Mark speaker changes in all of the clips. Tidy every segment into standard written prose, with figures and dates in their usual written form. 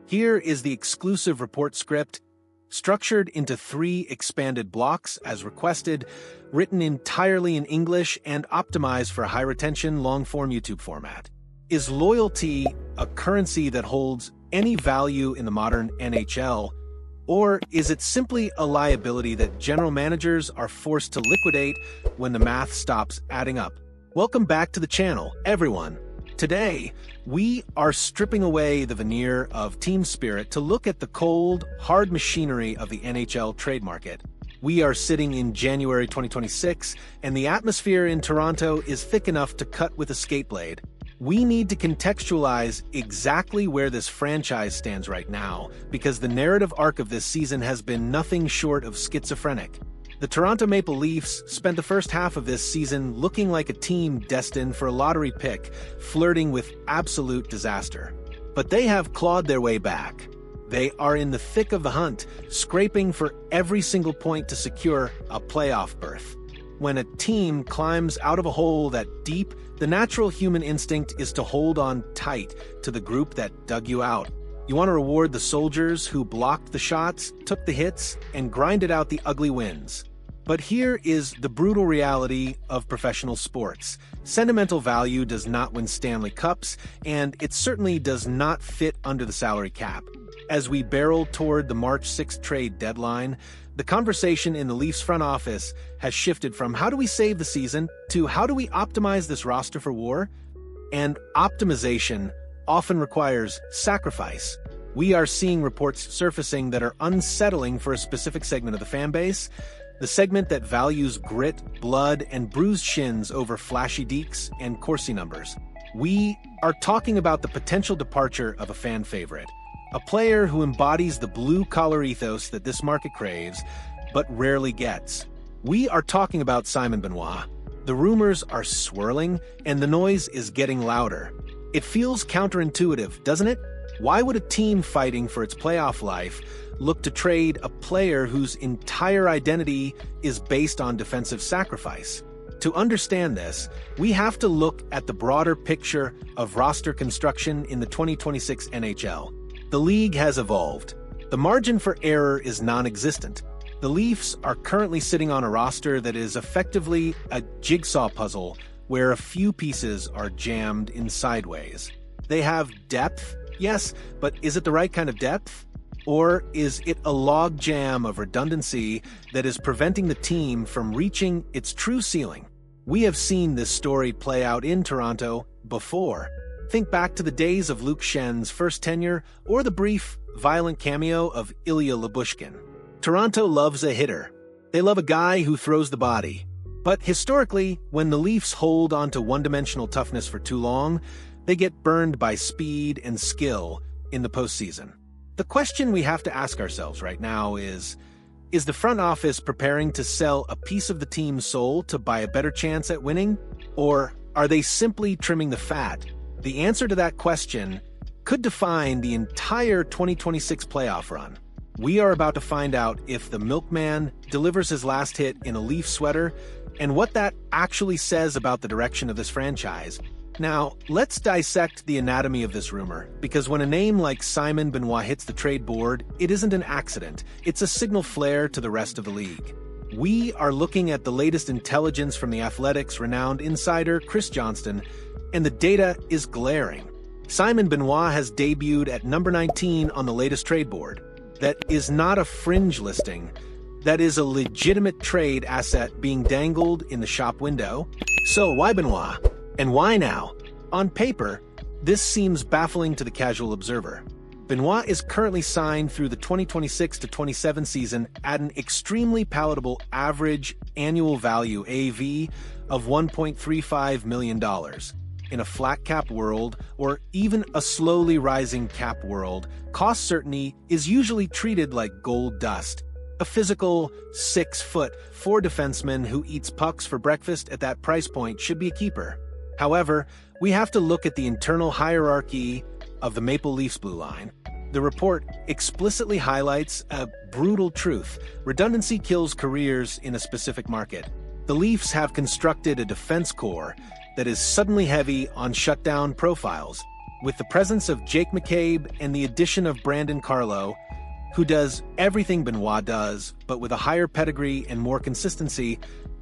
Speaker 1: Here is the exclusive report script, structured into 3 expanded blocks as requested, written entirely in English and optimized for a high-retention, long-form YouTube format. Is loyalty a currency that holds any value in the modern NHL, or is it simply a liability that general managers are forced to liquidate when the math stops adding up? Welcome back to the channel, everyone. Today, we are stripping away the veneer of team spirit to look at the cold, hard machinery of the NHL trade market. We are sitting in January 2026, and the atmosphere in Toronto is thick enough to cut with a skate blade. We need to contextualize exactly where this franchise stands right now, because the narrative arc of this season has been nothing short of schizophrenic. The Toronto Maple Leafs spent the first half of this season looking like a team destined for a lottery pick, flirting with absolute disaster. But they have clawed their way back. They are in the thick of the hunt, scraping for every single point to secure a playoff berth. When a team climbs out of a hole that deep, the natural human instinct is to hold on tight to the group that dug you out. You want to reward the soldiers who blocked the shots, took the hits, and grinded out the ugly wins. But here is the brutal reality of professional sports. Sentimental value does not win Stanley Cups, and it certainly does not fit under the salary cap. As we barrel toward the March 6th trade deadline, the conversation in the Leafs front office has shifted from how do we save the season to how do we optimize this roster for war? And optimization often requires sacrifice. We are seeing reports surfacing that are unsettling for a specific segment of the fan base, the segment that values grit, blood, and bruised shins over flashy deeks and Corsi numbers. We are talking about the potential departure of a fan favorite, a player who embodies the blue-collar ethos that this market craves, but rarely gets. We are talking about Simon Benoit. The rumors are swirling, and the noise is getting louder. It feels counterintuitive, doesn't it? Why would a team fighting for its playoff life look to trade a player whose entire identity is based on defensive sacrifice? To understand this, we have to look at the broader picture of roster construction in the 2026 NHL. The league has evolved. The margin for error is non-existent. The Leafs are currently sitting on a roster that is effectively a jigsaw puzzle where a few pieces are jammed in sideways. They have depth, yes, but is it the right kind of depth? Or is it a log jam of redundancy that is preventing the team from reaching its true ceiling? We have seen this story play out in Toronto before. Think back to the days of Luke Schenn's first tenure or the brief, violent cameo of Ilya Lyubushkin. Toronto loves a hitter. They love a guy who throws the body. But historically, when the Leafs hold onto one-dimensional toughness for too long, they get burned by speed and skill in the postseason. The question we have to ask ourselves right now is the front office preparing to sell a piece of the team's soul to buy a better chance at winning? Or are they simply trimming the fat? The answer to that question could define the entire 2026 playoff run. We are about to find out if the Milkman delivers his last hit in a Leaf sweater and what that actually says about the direction of this franchise. Now, let's dissect the anatomy of this rumor, because when a name like Simon Benoit hits the trade board, it isn't an accident. It's a signal flare to the rest of the league. We are looking at the latest intelligence from the Athletic's renowned insider, Chris Johnston, and the data is glaring. Simon Benoit has debuted at number 19 on the latest trade board. That is not a fringe listing. That is a legitimate trade asset being dangled in the shop window. So why Benoit? And why now? On paper, this seems baffling to the casual observer. Benoit is currently signed through the 2026-27 season at an extremely palatable average annual value AV of $1.35 million. In a flat cap world, or even a slowly rising cap world, cost certainty is usually treated like gold dust. A physical 6'4" defenseman who eats pucks for breakfast at that price point should be a keeper. However, we have to look at the internal hierarchy of the Maple Leafs blue line. The report explicitly highlights a brutal truth: redundancy kills careers in a specific market. The Leafs have constructed a defense core that is suddenly heavy on shutdown profiles. With the presence of Jake McCabe and the addition of Brandon Carlo, who does everything Benoit does, but with a higher pedigree and more consistency,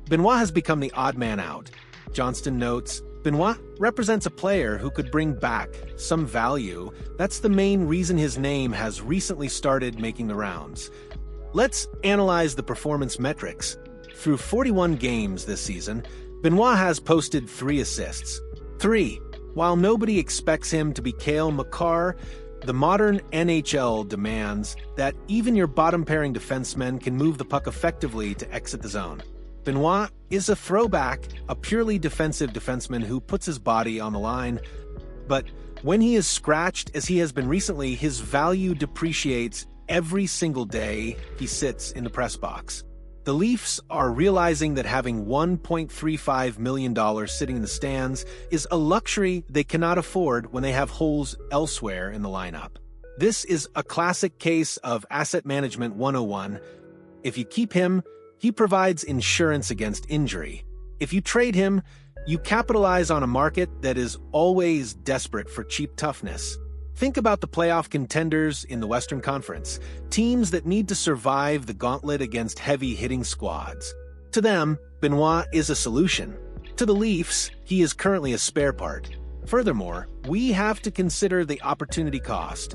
Speaker 1: Benoit has become the odd man out. Johnston notes, Benoit represents a player who could bring back some value. That's the main reason his name has recently started making the rounds. Let's analyze the performance metrics. Through 41 games this season, Benoit has posted 3 assists. 3. While nobody expects him to be Cale Makar, the modern NHL demands that even your bottom-pairing defensemen can move the puck effectively to exit the zone. Benoit is a throwback, a purely defensive defenseman who puts his body on the line, but when he is scratched, as he has been recently, his value depreciates every single day he sits in the press box. The Leafs are realizing that having $1.35 million sitting in the stands is a luxury they cannot afford when they have holes elsewhere in the lineup. This is a classic case of asset management 101. If you keep him, he provides insurance against injury. If you trade him, you capitalize on a market that is always desperate for cheap toughness. Think about the playoff contenders in the Western Conference, teams that need to survive the gauntlet against heavy-hitting squads. To them, Benoit is a solution. To the Leafs, he is currently a spare part. Furthermore, we have to consider the opportunity cost.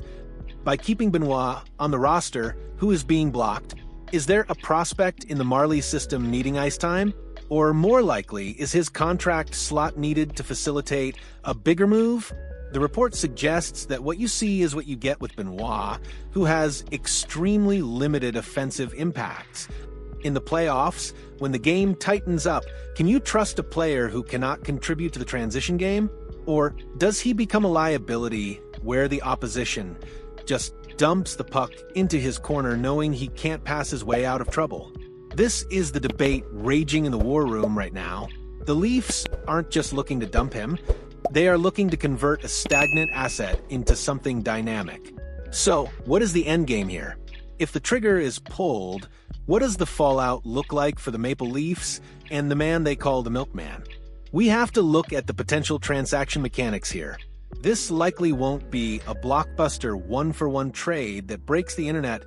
Speaker 1: By keeping Benoit on the roster, who is being blocked, is there a prospect in the Marley system needing ice time? Or more likely, is his contract slot needed to facilitate a bigger move? The report suggests that what you see is what you get with Benoit, who has extremely limited offensive impacts. In the playoffs, when the game tightens up, can you trust a player who cannot contribute to the transition game? Or does he become a liability where the opposition just dumps the puck into his corner knowing he can't pass his way out of trouble? This is the debate raging in the war room right now. The Leafs aren't just looking to dump him, they are looking to convert a stagnant asset into something dynamic. So, what is the end game here? If the trigger is pulled, what does the fallout look like for the Maple Leafs and the man they call the Milkman? We have to look at the potential transaction mechanics here. This likely won't be a blockbuster one-for-one trade that breaks the internet,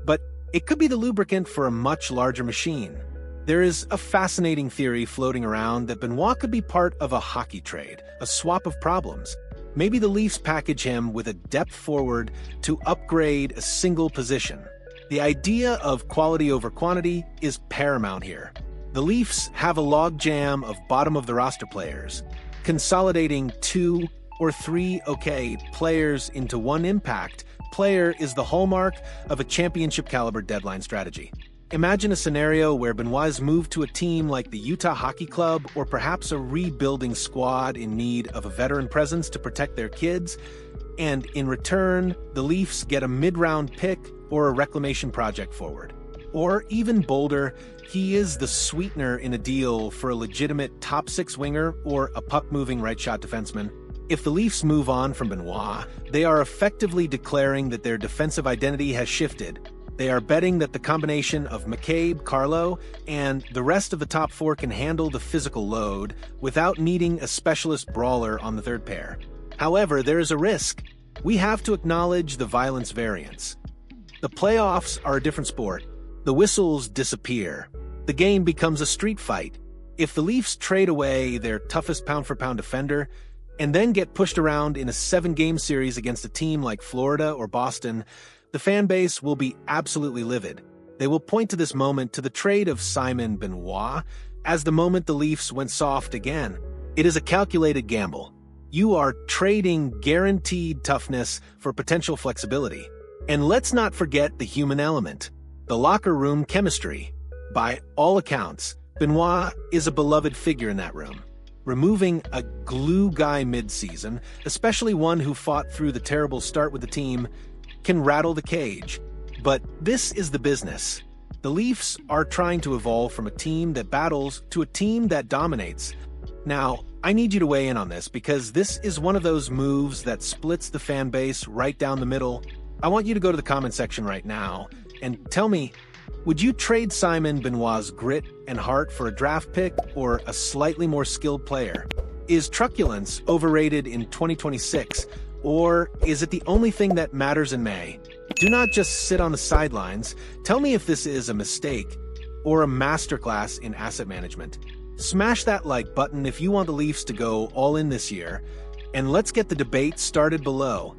Speaker 1: but it could be the lubricant for a much larger machine. There is a fascinating theory floating around that Benoit could be part of a hockey trade, a swap of problems. Maybe the Leafs package him with a depth forward to upgrade a single position. The idea of quality over quantity is paramount here. The Leafs have a logjam of bottom-of-the-roster players. Consolidating 2 or 3 okay players into one impact player is the hallmark of a championship-caliber deadline strategy. Imagine a scenario where Benoit is moved to a team like the Utah Hockey Club or perhaps a rebuilding squad in need of a veteran presence to protect their kids, and in return, the Leafs get a mid-round pick or a reclamation project forward. Or even bolder, he is the sweetener in a deal for a legitimate top-6 winger or a puck-moving right-shot defenseman. If the Leafs move on from Benoit, they are effectively declaring that their defensive identity has shifted. They are betting that the combination of McCabe, Carlo, and the rest of the top 4 can handle the physical load without needing a specialist brawler on the third pair. However, there is a risk. We have to acknowledge the violence variance. The playoffs are a different sport. The whistles disappear. The game becomes a street fight. If the Leafs trade away their toughest pound-for-pound defender and then get pushed around in a 7-game series against a team like Florida or Boston, the fan base will be absolutely livid. They will point to this moment, to the trade of Simon Benoit, as the moment the Leafs went soft again. It is a calculated gamble. You are trading guaranteed toughness for potential flexibility. And let's not forget the human element, the locker room chemistry. By all accounts, Benoit is a beloved figure in that room. Removing a glue guy mid-season, especially one who fought through the terrible start with the team, can rattle the cage. But this is the business. The Leafs are trying to evolve from a team that battles to a team that dominates. Now, I need you to weigh in on this because this is one of those moves that splits the fan base right down the middle. I want you to go to the comment section right now and tell me, would you trade Simon Benoit's grit and heart for a draft pick or a slightly more skilled player? Is truculence overrated in 2026, Or is it the only thing that matters in May? Do not just sit on the sidelines. Tell me if this is a mistake or a masterclass in asset management. Smash that like button if you want the Leafs to go all in this year, and let's get the debate started below.